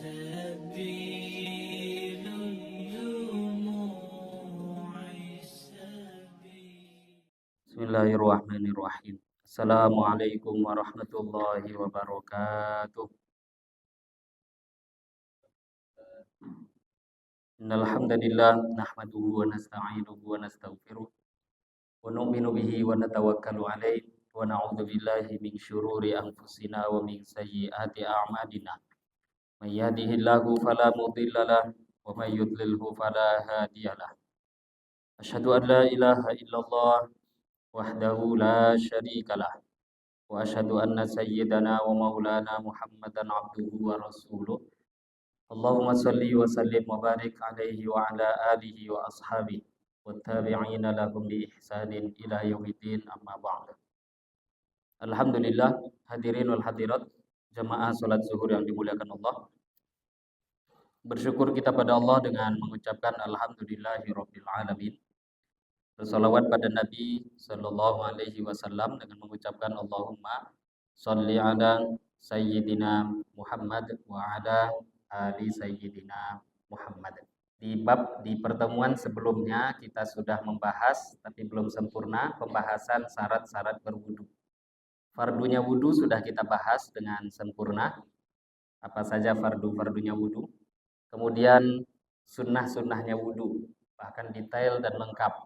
سبيل الدموع سبيل. Bismillahirrahmanirrahim. Assalamualaikum warahmatullahi wabarakatuh. Innal hamdalillah nahmaduhu wa nasta'inuhu wa nastaghfiruh wa nu'minu bihi wa natawakkalu alaihi wa na'udzu billahi min syururi anfusina wa min sayyiati a'malina. May yahdihillahu fala mudilla lahu wa may yudlilhu fala hadiyalah. Asyhadu an la ilaha illallah wahdahu la syarikalah. Wa asyhadu anna sayyidana wa maulana Muhammadan abduhu wa rasuluh. Allahumma salli wa sallim wa barik alaihi wa ala alihi wa ashabihi wa tabi'ina lahum bi ihsanin ila yaumiddin amma ba'd. Alhamdulillah, hadirin wal hadirat, jamaah salat zuhur yang dimuliakan Allah. Bersyukur kita pada Allah dengan mengucapkan alhamdulillahirabbil alamin. Bersalawat pada Nabi sallallahu alaihi wasallam dengan mengucapkan Allahumma shalli ala sayyidina Muhammad wa ala ali sayyidina Muhammad. Di pertemuan sebelumnya kita sudah membahas tapi belum sempurna pembahasan syarat-syarat berwudu. Fardunya wudu sudah kita bahas dengan sempurna. Apa saja fardunya wudu. Kemudian sunnah-sunnahnya wudu, bahkan detail dan lengkap.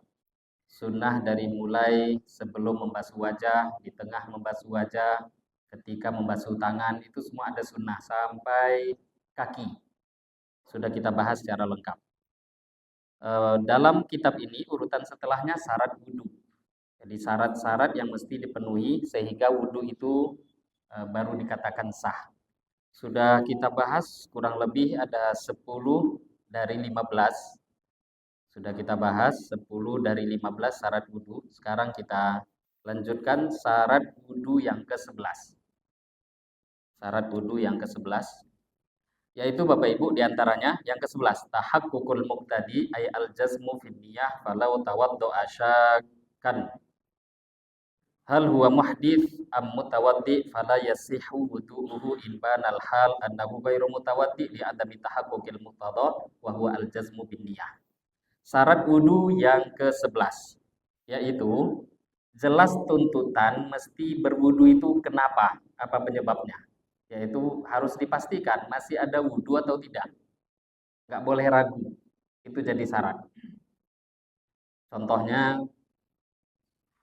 Sunnah dari mulai sebelum membasuh wajah, di tengah membasuh wajah, ketika membasuh tangan, itu semua ada sunnah sampai kaki. Sudah kita bahas secara lengkap. Dalam kitab ini urutan setelahnya syarat wudu. Jadi syarat-syarat yang mesti dipenuhi sehingga wudu itu baru dikatakan sah. Sudah kita bahas kurang lebih ada 10 dari 15. Sudah kita bahas 10 dari 15 syarat wudu. Sekarang kita lanjutkan syarat wudu yang ke-11. Syarat wudu yang ke-11 yaitu Bapak Ibu diantaranya yang ke-11 tahaqququl muqtadi ay al-jazmu fin niyah falau tawaddu'a syakkan hal huwa muhdits am mutawaddi fala yasihu wudu'uhu in banal hal annahu ghairu mutawaddi li adami tahaqquqil muqtada wa huwa al-jazmu bin niyah. Syarat wudu yang ke-11 yaitu jelas tuntutan mesti berwudu itu kenapa? Apa penyebabnya? Yaitu harus dipastikan masih ada wudu atau tidak. Nggak boleh ragu. Itu jadi syarat. Contohnya,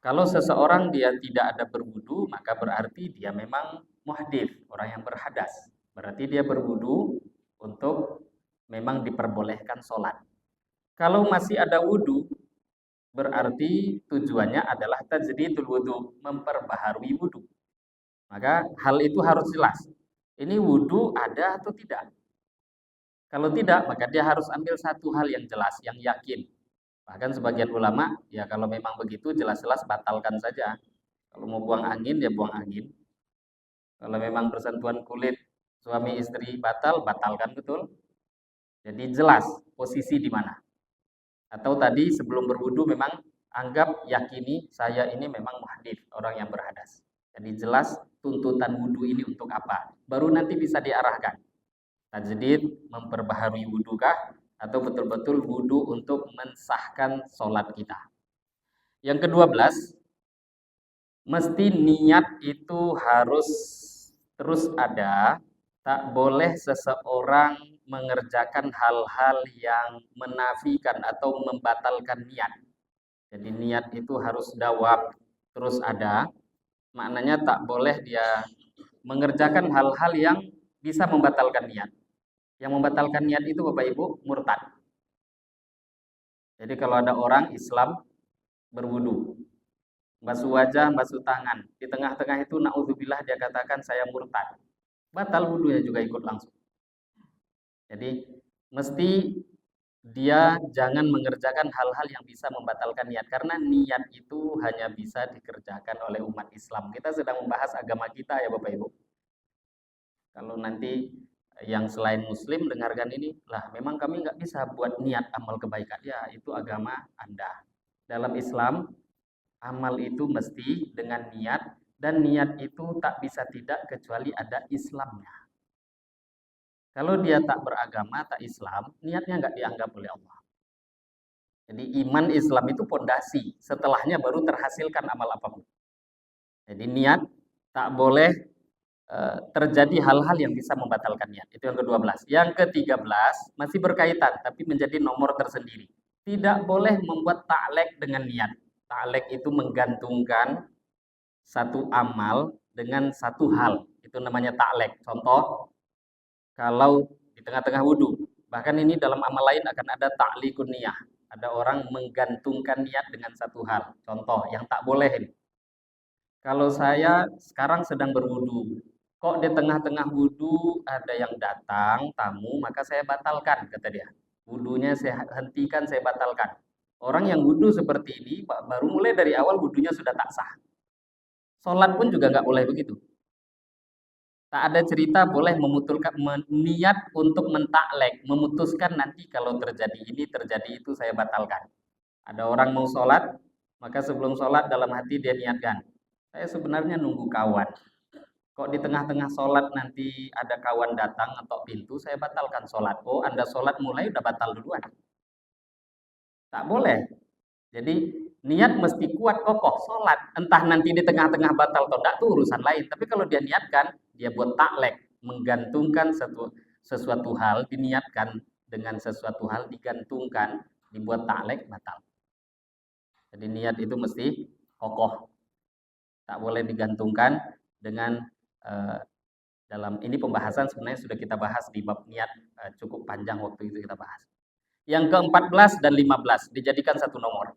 kalau seseorang dia tidak ada berwudu, maka berarti dia memang muhdits, orang yang berhadas. Berarti dia berwudu untuk memang diperbolehkan sholat. Kalau masih ada wudu, berarti tujuannya adalah tajdidul wudu, memperbaharui wudu. Maka hal itu harus jelas. Ini wudu ada atau tidak? Kalau tidak, maka dia harus ambil satu hal yang jelas, yang yakin. Bahkan sebagian ulama, ya kalau memang begitu jelas-jelas batalkan saja. Kalau mau buang angin, ya buang angin. Kalau memang bersentuhan kulit suami istri batalkan betul. Jadi jelas posisi di mana. Atau tadi sebelum berwudu memang anggap yakini saya ini memang muhdits, orang yang berhadas. Jadi jelas tuntutan wudu ini untuk apa. Baru nanti bisa diarahkan. Tajdid memperbaharui wudu kah? Atau betul-betul wudu untuk mensahkan sholat kita. Yang ke-12, mesti niat itu harus terus ada. Tak boleh seseorang mengerjakan hal-hal yang menafikan atau membatalkan niat. Jadi niat itu harus dawam, terus ada. Maknanya tak boleh dia mengerjakan hal-hal yang bisa membatalkan niat. Yang membatalkan niat itu Bapak Ibu murtad. Jadi kalau ada orang Islam berwudu, basuh wajah, basuh tangan, di tengah-tengah itu naudzubillah dia katakan saya murtad. Batal wudunya juga ikut langsung. Jadi mesti dia jangan mengerjakan hal-hal yang bisa membatalkan niat karena niat itu hanya bisa dikerjakan oleh umat Islam. Kita sedang membahas agama kita ya Bapak Ibu. Kalau nanti yang selain muslim dengarkan ini, lah memang kami nggak bisa buat niat amal kebaikan. Ya itu agama Anda. Dalam Islam amal itu mesti dengan niat dan niat itu tak bisa tidak kecuali ada Islamnya. Kalau dia tak beragama, tak Islam, niatnya nggak dianggap oleh Allah. Jadi iman Islam itu pondasi, setelahnya baru terhasilkan amal apapun. Jadi niat tak boleh terjadi hal-hal yang bisa membatalkan niat. Itu yang ke-12. Yang ke-13 masih berkaitan tapi menjadi nomor tersendiri. Tidak boleh membuat ta'lek dengan niat. Ta'lek itu menggantungkan satu amal dengan satu hal. Itu namanya ta'lek. Contoh, kalau di tengah-tengah wudhu, bahkan ini dalam amal lain akan ada ta'likun niyah. Ada orang menggantungkan niat dengan satu hal. Contoh, yang tak boleh ini. Kalau saya sekarang sedang berwudu, kok di tengah-tengah wudu ada yang datang, tamu, maka saya batalkan, kata dia. Wudunya saya hentikan, saya batalkan. Orang yang wudu seperti ini, baru mulai dari awal wudunya sudah tak sah. Sholat pun juga nggak boleh begitu. Tak ada cerita boleh memutulkan niat untuk mentaklek, memutuskan nanti kalau terjadi ini, terjadi itu, saya batalkan. Ada orang mau sholat, maka sebelum sholat dalam hati dia niatkan, saya sebenarnya nunggu kawan. Kok di tengah-tengah sholat nanti ada kawan datang atau pintu, saya batalkan sholat. Oh, Anda sholat mulai udah batal duluan. Tak boleh. Jadi niat mesti kuat kokoh sholat. Entah nanti di tengah-tengah batal atau tidak itu urusan lain. Tapi kalau dia niatkan, dia buat taklek, menggantungkan sesuatu hal, diniatkan dengan sesuatu hal, digantungkan, dibuat taklek, batal. Jadi niat itu mesti kokoh. Tak boleh digantungkan dengan dalam ini pembahasan sebenarnya sudah kita bahas di bab niat, cukup panjang waktu itu kita bahas. Yang ke-14 dan 15 dijadikan satu nomor.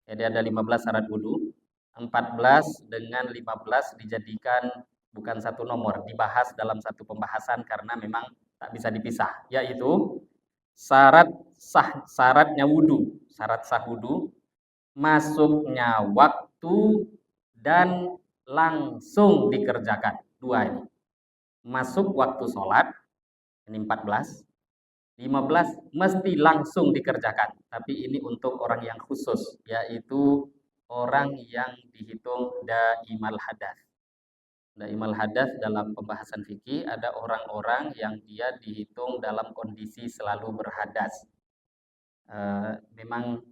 Jadi ada 15 syarat wudu, 14 dengan 15 dijadikan bukan satu nomor, dibahas dalam satu pembahasan karena memang tak bisa dipisah, yaitu syaratnya wudu, syarat sah wudu, masuknya waktu dan langsung dikerjakan. Dua ini. Masuk waktu sholat, ini 14. 15 mesti langsung dikerjakan. Tapi ini untuk orang yang khusus, yaitu orang yang dihitung daimal hadas. Daimal hadas dalam pembahasan fikih ada orang-orang yang dia dihitung dalam kondisi selalu berhadas. Memang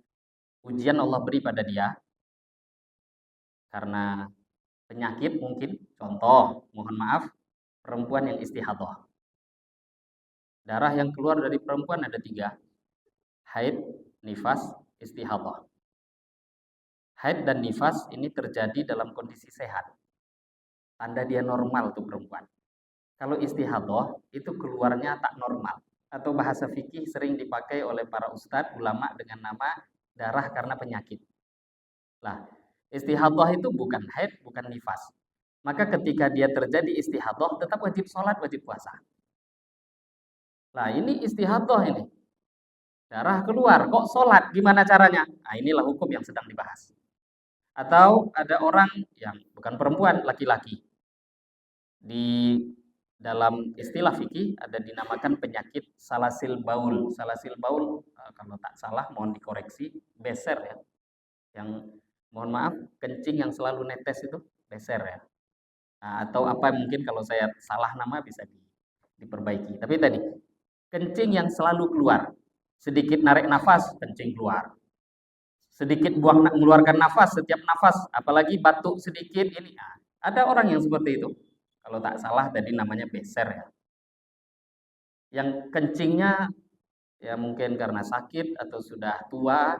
ujian Allah beri pada dia karena penyakit mungkin. Contoh, mohon maaf, perempuan yang istihadah. Darah yang keluar dari perempuan ada 3. Haid, nifas, istihadah. Haid dan nifas ini terjadi dalam kondisi sehat. Tanda dia normal tuh perempuan. Kalau istihadah itu keluarnya tak normal. Atau bahasa fikih sering dipakai oleh para ustadz, ulama dengan nama darah karena penyakit. Lah, istihadah itu bukan haid, bukan nifas. Maka ketika dia terjadi istihadah tetap wajib sholat, wajib puasa. Nah ini istihadah ini. Darah keluar, kok sholat? Gimana caranya? Nah inilah hukum yang sedang dibahas. Atau ada orang yang bukan perempuan, laki-laki. Di dalam istilah fikih ada dinamakan penyakit salasil baul. Salasil baul kalau tak salah mohon dikoreksi, beser ya. Yang mohon maaf, kencing yang selalu netes itu beser ya. Nah, atau apa mungkin kalau saya salah nama bisa diperbaiki. Tapi tadi kencing yang selalu keluar. Sedikit narik nafas, kencing keluar. Sedikit mengeluarkan nafas, setiap nafas, apalagi batuk sedikit ini. Nah, ada orang yang seperti itu. Kalau tak salah tadi namanya beser ya. Yang kencingnya ya mungkin karena sakit atau sudah tua,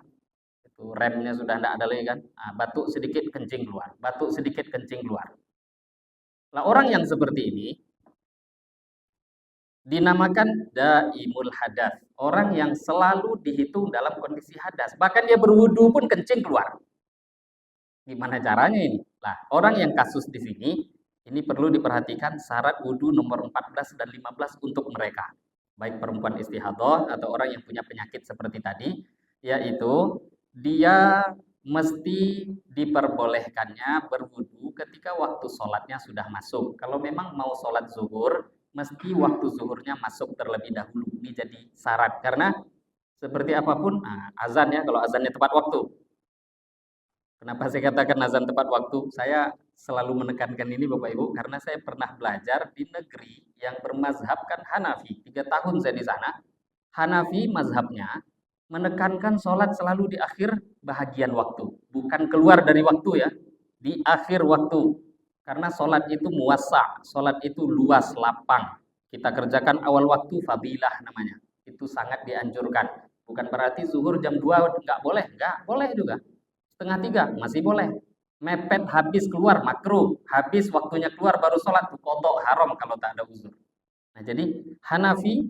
itu remnya sudah tidak ada lagi kan. Nah, batuk sedikit kencing keluar, batuk sedikit kencing keluar. Nah, orang yang seperti ini dinamakan daimul hadas. Orang yang selalu dihitung dalam kondisi hadas. Bahkan dia berwudu pun kencing keluar. Gimana caranya ini? Nah, orang yang kasus di sini ini perlu diperhatikan syarat wudu nomor 14 dan 15 untuk mereka. Baik perempuan istihadah atau orang yang punya penyakit seperti tadi, yaitu dia mesti diperbolehkannya berwudu ketika waktu sholatnya sudah masuk. Kalau memang mau sholat zuhur, mesti waktu zuhurnya masuk terlebih dahulu. Ini jadi syarat. Karena seperti apapun, azan ya, kalau azannya tepat waktu. Kenapa saya katakan azan tepat waktu? Saya selalu menekankan ini Bapak Ibu karena saya pernah belajar di negeri yang bermazhabkan Hanafi. 3 tahun saya di sana. Hanafi mazhabnya menekankan sholat selalu di akhir bahagian waktu, bukan keluar dari waktu ya, di akhir waktu. Karena sholat itu muasa, sholat itu luas, lapang. Kita kerjakan awal waktu, fadilah namanya. Itu sangat dianjurkan. Bukan berarti zuhur jam 2 nggak boleh, nggak boleh juga. Setengah 3 masih boleh. Mepet habis keluar makruh, habis waktunya keluar baru sholat, kodok haram kalau tak ada uzur. Nah jadi Hanafi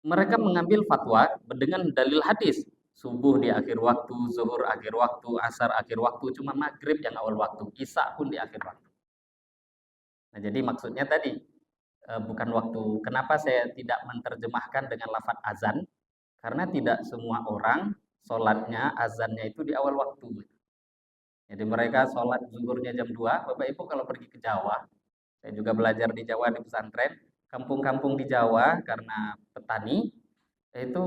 mereka mengambil fatwa dengan dalil hadis. Subuh di akhir waktu, zuhur akhir waktu, asar akhir waktu, cuma maghrib yang awal waktu, isya pun di akhir waktu. Nah, jadi maksudnya tadi bukan waktu. Kenapa saya tidak menerjemahkan dengan lafaz azan? Karena tidak semua orang sholatnya, azannya itu di awal waktu. Jadi mereka sholat zuhurnya jam 2. Bapak Ibu kalau pergi ke Jawa, saya juga belajar di Jawa di pesantren, kampung-kampung di Jawa karena petani, itu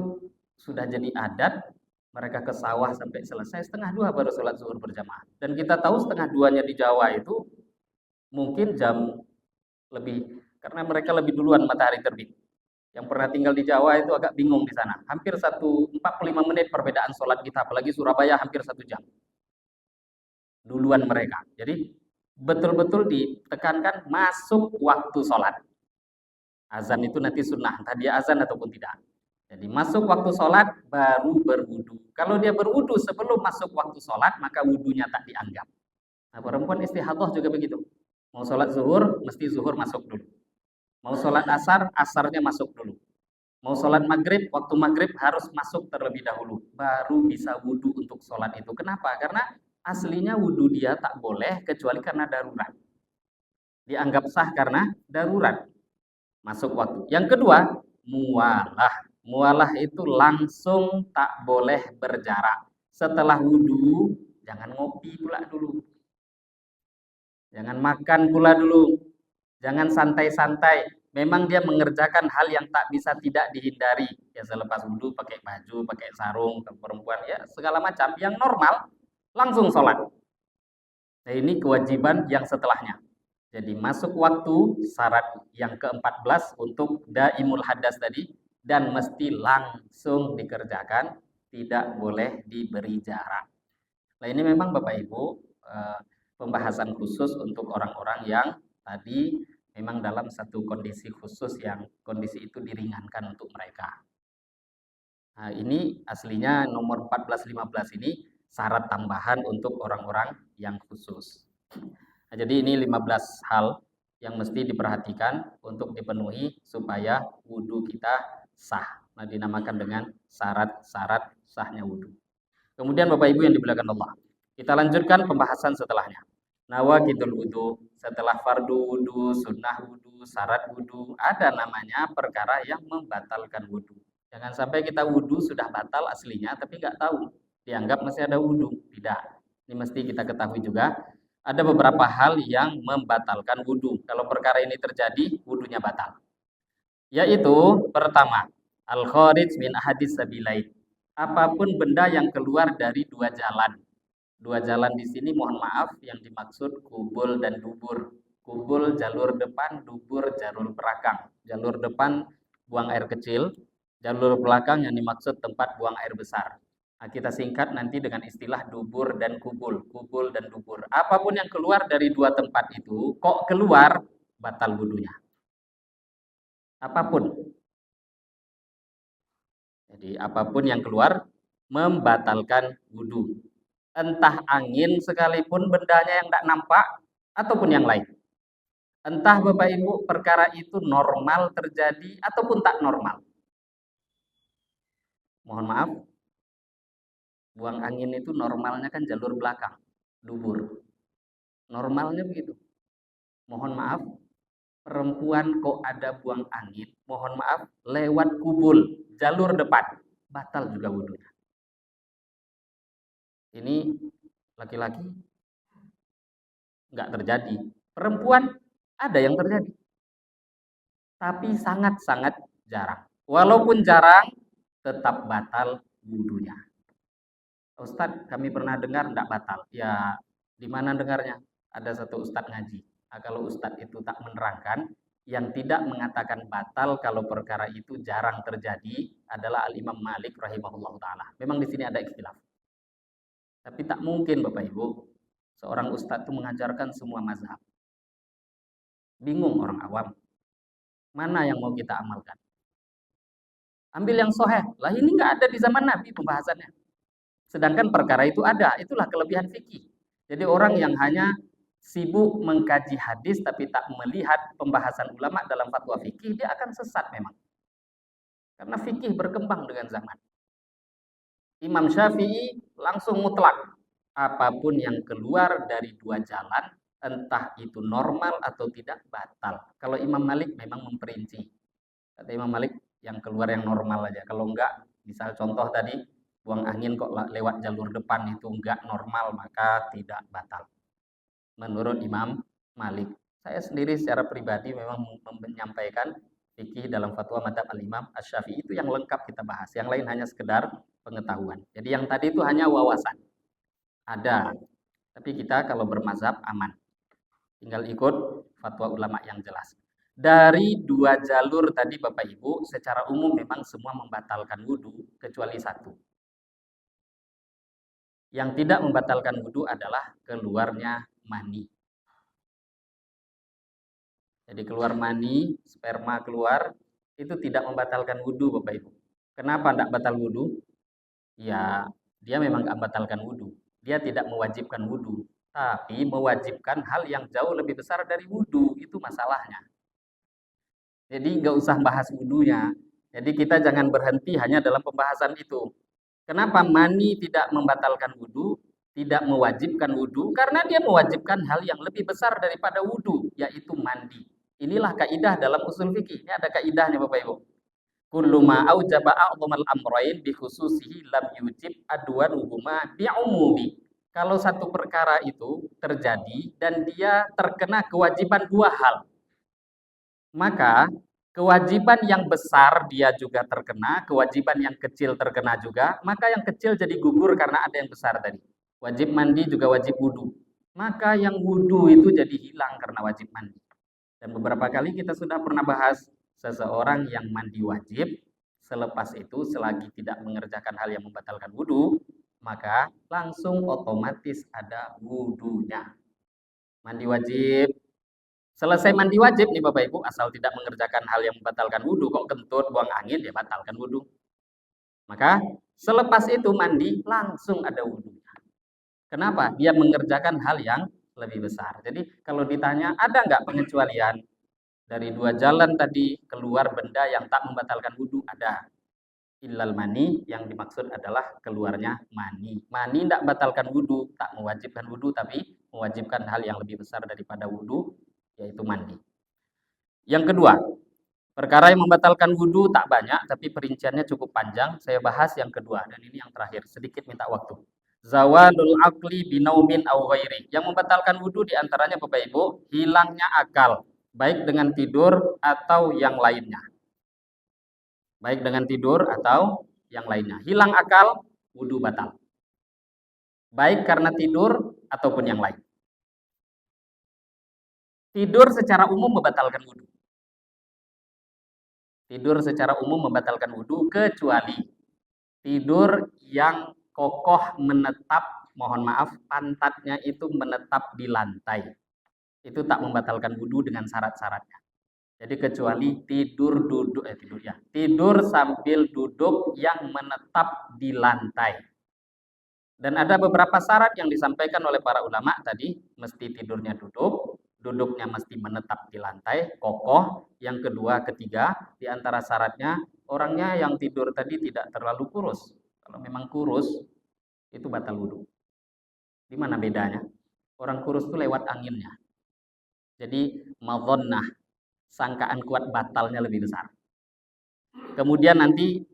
sudah jadi adat mereka ke sawah sampai selesai setengah 2 baru sholat zuhur berjamaah. Dan kita tahu setengah 2-nya di Jawa itu mungkin jam lebih, karena mereka lebih duluan matahari terbit. Yang pernah tinggal di Jawa itu agak bingung di sana. Hampir 45 menit perbedaan sholat kita, apalagi Surabaya hampir 1 jam. Duluan mereka. Jadi betul-betul ditekankan masuk waktu sholat. Azan itu nanti sunnah, entah dia azan ataupun tidak. Jadi masuk waktu sholat baru berwudu. Kalau dia berwudu sebelum masuk waktu sholat, maka wudunya tak dianggap. Nah, perempuan istihadah juga begitu. Mau sholat zuhur, mesti zuhur masuk dulu. Mau sholat asar, asarnya masuk dulu. Mau sholat maghrib, waktu maghrib harus masuk terlebih dahulu. Baru bisa wudu untuk sholat itu. Kenapa? Karena aslinya wudu dia tak boleh kecuali karena darurat. Dianggap sah karena darurat. Masuk waktu. Yang kedua, mualah. Mualah itu langsung tak boleh berjarak. Setelah wudhu, jangan ngopi pula dulu. Jangan makan pula dulu. Jangan santai-santai. Memang dia mengerjakan hal yang tak bisa tidak dihindari. Ya selepas wudhu pakai baju, pakai sarung, perempuan, ya segala macam. Yang normal, langsung sholat. Nah ini kewajiban yang setelahnya. Jadi masuk waktu syarat yang ke-14 untuk daimul hadas tadi dan mesti langsung dikerjakan, tidak boleh diberi jarak. Nah ini memang Bapak Ibu pembahasan khusus untuk orang-orang yang tadi memang dalam satu kondisi khusus yang kondisi itu diringankan untuk mereka. Nah ini aslinya nomor 14-15 ini syarat tambahan untuk orang-orang yang khusus. Nah, jadi ini 15 hal yang mesti diperhatikan untuk dipenuhi supaya wudhu kita sah. Nah, dinamakan dengan syarat-syarat sahnya wudhu. Kemudian Bapak Ibu yang dimuliakan Allah, kita lanjutkan pembahasan setelahnya. Nawaqidul wudhu, setelah fardu wudhu, sunnah wudhu, syarat wudhu, ada namanya perkara yang membatalkan wudhu. Jangan sampai kita wudhu sudah batal aslinya tapi nggak tahu, dianggap masih ada wudhu. Tidak, ini mesti kita ketahui juga ada beberapa hal yang membatalkan wudhu. Kalau perkara ini terjadi, wudhunya batal. Yaitu pertama, al-kharij min ahadis sabilain. Apapun benda yang keluar dari 2 jalan. 2 jalan di sini mohon maaf yang dimaksud kubul dan dubur. Kubul jalur depan, dubur jalur belakang. Jalur depan buang air kecil, jalur belakang yang dimaksud tempat buang air besar. Nah, kita singkat nanti dengan istilah dubur dan kubul, kubul dan dubur. Apapun yang keluar dari 2 tempat itu, kok keluar, batal wudhunya. Apapun. Jadi apapun yang keluar, membatalkan wudhu. Entah angin sekalipun bendanya yang tidak nampak, ataupun yang lain. Entah Bapak Ibu perkara itu normal terjadi, ataupun tak normal. Mohon maaf, buang angin itu normalnya kan jalur belakang, dubur. Normalnya begitu. Mohon maaf, perempuan kok ada buang angin, mohon maaf, lewat kubul, jalur depan, batal juga wudhunya. Ini laki-laki nggak terjadi. Perempuan ada yang terjadi. Tapi sangat-sangat jarang. Walaupun jarang, tetap batal wudhunya. Ustadz, kami pernah dengar tidak batal. Ya, di mana dengarnya? Ada satu ustadz ngaji. Nah, kalau ustadz itu tak menerangkan, yang tidak mengatakan batal kalau perkara itu jarang terjadi adalah Al-Imam Malik rahimahullah ta'ala. Memang di sini ada ikhtilaf. Tapi tak mungkin Bapak Ibu, seorang ustadz itu mengajarkan semua mazhab. Bingung orang awam. Mana yang mau kita amalkan? Ambil yang soheh. Lah ini nggak ada di zaman Nabi pembahasannya. Sedangkan perkara itu ada. Itulah kelebihan fikih. Jadi orang yang hanya sibuk mengkaji hadis tapi tak melihat pembahasan ulama dalam fatwa fikih, dia akan sesat memang. Karena fikih berkembang dengan zaman. Imam Syafi'i langsung mutlak. Apapun yang keluar dari dua jalan, entah itu normal atau tidak, batal. Kalau Imam Malik memang memperinci. Kata Imam Malik, yang keluar yang normal aja. Kalau enggak, misal contoh tadi, buang angin kok lewat jalur depan itu enggak normal, maka tidak batal. Menurut Imam Malik. Saya sendiri secara pribadi memang menyampaikan fikih dalam fatwa madzhab al-Imam Asy-Syafi'i itu yang lengkap kita bahas. Yang lain hanya sekedar pengetahuan. Jadi yang tadi itu hanya wawasan. Ada. Tapi kita kalau bermazhab aman. Tinggal ikut fatwa ulama yang jelas. Dari dua jalur tadi Bapak Ibu, secara umum memang semua membatalkan wudhu kecuali satu. Yang tidak membatalkan wudhu adalah keluarnya mani. Jadi keluar mani, sperma keluar, itu tidak membatalkan wudhu Bapak Ibu. Kenapa tidak batal wudhu? Ya, dia memang tidak membatalkan wudhu. Dia tidak mewajibkan wudhu. Tapi mewajibkan hal yang jauh lebih besar dari wudhu. Itu masalahnya. Jadi nggak usah bahas wudhunya. Jadi kita jangan berhenti hanya dalam pembahasan itu. Kenapa mani tidak membatalkan wudhu, tidak mewajibkan wudhu? Karena dia mewajibkan hal yang lebih besar daripada wudhu, yaitu mandi. Inilah kaidah dalam usul fikih. Ini ada kaidahnya Bapak Ibu. Kullu ma aujaba a'dhamal amrayn bi khususihi lam yujib adwanuhuma bi umumi. Kalau satu perkara itu terjadi dan dia terkena kewajiban dua hal, maka kewajiban yang besar dia juga terkena, kewajiban yang kecil terkena juga, maka yang kecil jadi gugur karena ada yang besar tadi. Wajib mandi juga wajib wudhu. Maka yang wudhu itu jadi hilang karena wajib mandi. Dan beberapa kali kita sudah pernah bahas, seseorang yang mandi wajib, selepas itu selagi tidak mengerjakan hal yang membatalkan wudhu, maka langsung otomatis ada wudhunya. Mandi wajib, selesai mandi wajib nih Bapak Ibu, asal tidak mengerjakan hal yang membatalkan wudhu, kok kentut, buang angin, ya batalkan wudhu. Maka selepas itu mandi, langsung ada wudhunya. Kenapa? Dia mengerjakan hal yang lebih besar. Jadi kalau ditanya, ada nggak pengecualian? Dari dua jalan tadi, keluar benda yang tak membatalkan wudhu, ada. Illal mani, yang dimaksud adalah keluarnya mani. Mani tidak batalkan wudhu, tak mewajibkan wudhu, tapi mewajibkan hal yang lebih besar daripada wudhu, yaitu mandi. Yang kedua, perkara yang membatalkan wudhu tak banyak, tapi perinciannya cukup panjang. Saya bahas yang kedua, dan ini yang terakhir. Sedikit minta waktu. Zawalul aqli binaumin aw ghairi. Yang membatalkan wudhu diantaranya Bapak Ibu, hilangnya akal, baik dengan tidur atau yang lainnya. Baik dengan tidur atau yang lainnya. Hilang akal, wudhu batal. Baik karena tidur ataupun yang lain. Tidur secara umum membatalkan wudhu. Tidur secara umum membatalkan wudhu kecuali tidur yang kokoh menetap, mohon maaf, pantatnya itu menetap di lantai. Itu tak membatalkan wudhu dengan syarat-syaratnya. Jadi kecuali tidur duduk tidur sambil duduk yang menetap di lantai. Dan ada beberapa syarat yang disampaikan oleh para ulama tadi, mesti tidurnya duduk, duduknya mesti menetap di lantai, kokoh. Yang kedua, ketiga, di antara syaratnya, orangnya yang tidur tadi tidak terlalu kurus. Kalau memang kurus, itu batal wudhu. Di mana bedanya? Orang kurus itu lewat anginnya. Jadi, madhonnah, sangkaan kuat batalnya lebih besar. Kemudian nanti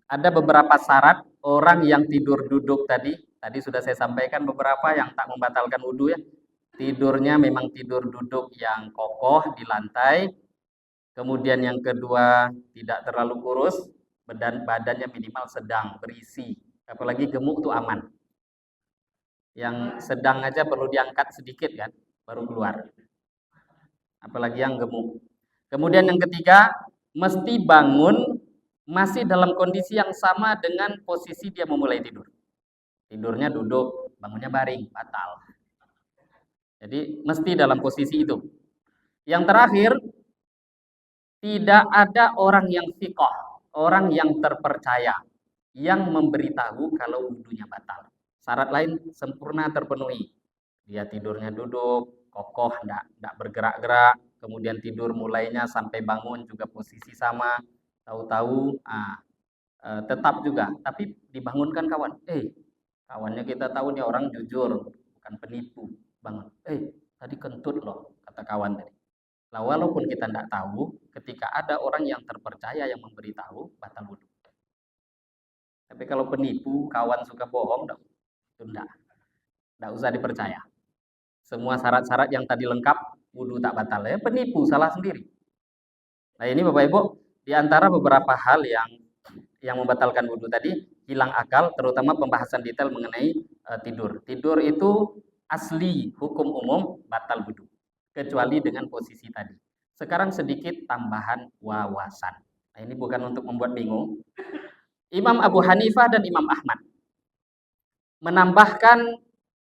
ada beberapa syarat orang yang tidur duduk tadi sudah saya sampaikan beberapa yang tak membatalkan wudhu ya. Tidurnya memang tidur duduk yang kokoh di lantai. Kemudian yang kedua, tidak terlalu kurus, badannya minimal sedang, berisi. Apalagi gemuk itu aman. Yang sedang aja perlu diangkat sedikit kan, baru keluar. Apalagi yang gemuk. Kemudian yang ketiga, mesti bangun masih dalam kondisi yang sama dengan posisi dia memulai tidur. Tidurnya duduk, bangunnya baring, batal. Jadi mesti dalam posisi itu. Yang terakhir, tidak ada orang yang fiqh, orang yang terpercaya, yang memberitahu kalau wudhunya batal. Syarat lain sempurna terpenuhi. Dia tidurnya duduk, kokoh, enggak bergerak-gerak, kemudian tidur mulainya sampai bangun juga posisi sama. Tahu-tahu tetap juga, tapi dibangunkan kawan. Kawannya kita tahu nih orang jujur, bukan penipu. Bangun. Tadi kentut loh, kata kawan tadi. Nah, walaupun kita tidak tahu, ketika ada orang yang terpercaya yang memberitahu, batal wudhu. Tapi kalau penipu, kawan suka bohong, itu tidak usah dipercaya. Semua syarat-syarat yang tadi lengkap, wudhu tak batal. Ya, penipu, salah sendiri. Nah ini Bapak Ibu, di antara beberapa hal yang membatalkan wudhu tadi, hilang akal, terutama pembahasan detail mengenai tidur. Tidur itu asli hukum umum batal wudhu, kecuali dengan posisi tadi. Sekarang sedikit tambahan wawasan. Nah, ini bukan untuk membuat bingung. Imam Abu Hanifah dan Imam Ahmad menambahkan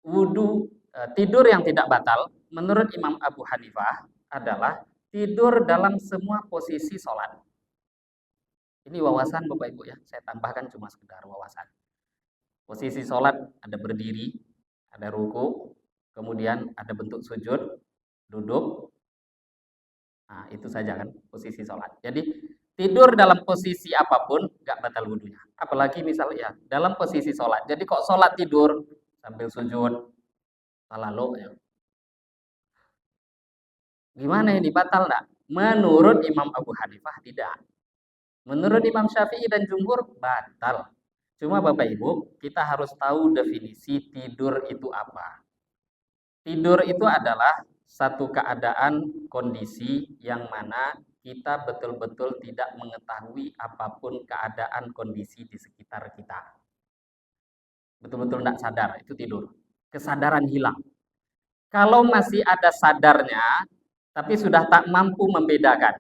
wudhu tidur yang tidak batal. Menurut Imam Abu Hanifah adalah tidur dalam semua posisi sholat. Ini wawasan Bapak Ibu ya, saya tambahkan cuma sekedar wawasan. Posisi sholat ada berdiri, ada ruku, kemudian ada bentuk sujud, duduk. Nah, itu saja kan posisi sholat. Jadi tidur dalam posisi apapun nggak batal wudhunya. Apalagi misalnya dalam posisi sholat. Jadi kok sholat tidur sambil sujud, lalu ya. Gimana ini batal nggak? Menurut Imam Abu Hanifah tidak. Menurut Imam Syafi'i dan Jumhur batal. Cuma Bapak Ibu, kita harus tahu definisi tidur itu apa. Tidur itu adalah satu keadaan kondisi yang mana kita betul-betul tidak mengetahui apapun keadaan kondisi di sekitar kita. Betul-betul tidak sadar, itu tidur. Kesadaran hilang. Kalau masih ada sadarnya, tapi sudah tak mampu membedakan.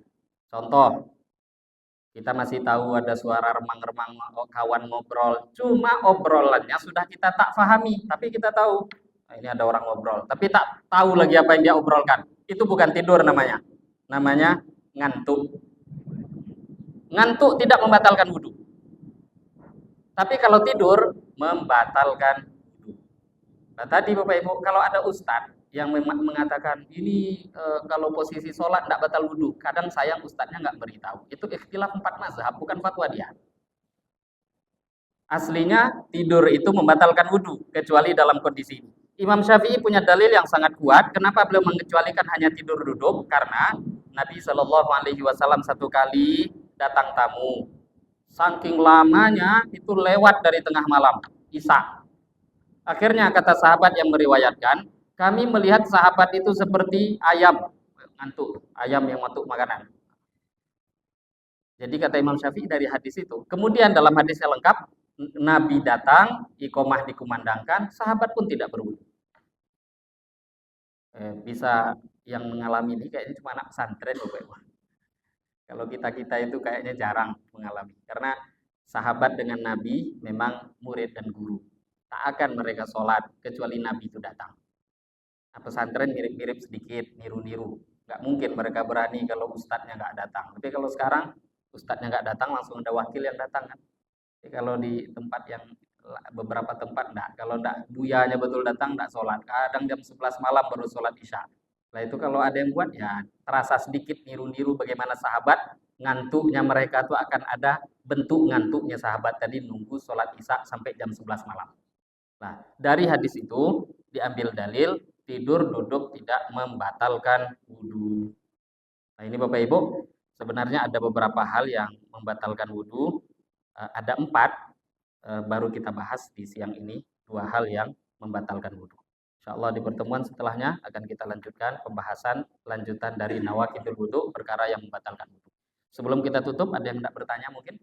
Contoh, kita masih tahu ada suara remang-remang kawan ngobrol, cuma obrolannya sudah kita tak pahami, tapi kita tahu ini ada orang ngobrol, tapi tak tahu lagi apa yang dia obrolkan. Itu bukan tidur namanya. Namanya ngantuk. Ngantuk tidak membatalkan wudhu. Tapi kalau tidur membatalkan wudhu. Nah tadi Bapak Ibu, kalau ada ustadz yang mengatakan ini kalau posisi sholat tidak batal wudhu, kadang sayang ustadznya nggak beritahu. Itu ikhtilaf 4 mazhab, bukan fatwa dia. Aslinya tidur itu membatalkan wudhu, kecuali dalam kondisi ini. Imam Syafi'i punya dalil yang sangat kuat. Kenapa beliau mengecualikan hanya tidur duduk? Karena Nabi Shallallahu Alaihi Wasallam satu kali datang tamu, saking lamanya itu lewat dari tengah malam, Isya. Akhirnya kata sahabat yang meriwayatkan, kami melihat sahabat itu seperti ayam ngantuk, ayam yang ngantuk makanan. Jadi kata Imam Syafi'i dari hadis itu. Kemudian dalam hadis yang lengkap, Nabi datang, iqomah dikumandangkan, sahabat pun tidak berwudu. Bisa yang mengalami ini kayaknya cuma anak pesantren, Bapak Ibu. Kalau kita itu kayaknya jarang mengalami. Karena sahabat dengan Nabi memang murid dan guru. Tak akan mereka sholat kecuali Nabi itu datang. Nah, pesantren mirip-mirip sedikit, niru-niru. Nggak mungkin mereka berani kalau ustadznya nggak datang. Tapi kalau sekarang ustadznya nggak datang, langsung ada wakil yang datang kan. Jadi kalau di tempat yang beberapa tempat enggak, kalau enggak buyanya betul datang enggak sholat, kadang jam 11 malam baru sholat isya. Nah itu kalau ada yang buat ya terasa sedikit niru-niru bagaimana sahabat ngantuknya mereka tuh akan ada bentuk ngantuknya sahabat tadi nunggu sholat isya sampai jam 11 malam. Nah dari hadis itu diambil dalil tidur duduk tidak membatalkan wudhu. Nah ini Bapak Ibu sebenarnya ada beberapa hal yang membatalkan wudhu. Ada 4 baru kita bahas di siang ini 2 hal yang membatalkan wudhu. Insya Allah di pertemuan setelahnya akan kita lanjutkan pembahasan lanjutan dari nawaqidul wudhu, perkara yang membatalkan wudhu. Sebelum kita tutup, ada yang tidak bertanya mungkin?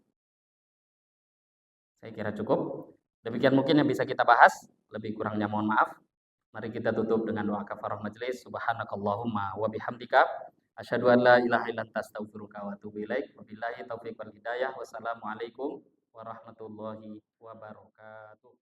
Saya kira cukup. Demikian mungkin yang bisa kita bahas, lebih kurangnya mohon maaf. Mari kita tutup dengan doa kafarah majelis. Subhanakallahumma wa bihamdika asyhadu an la ilaha illa anta astaghfiruka wa atubu ilaik. Wabillahi taufiq wal hidayah. Wassalamualaikum warahmatullahi wabarakatuh.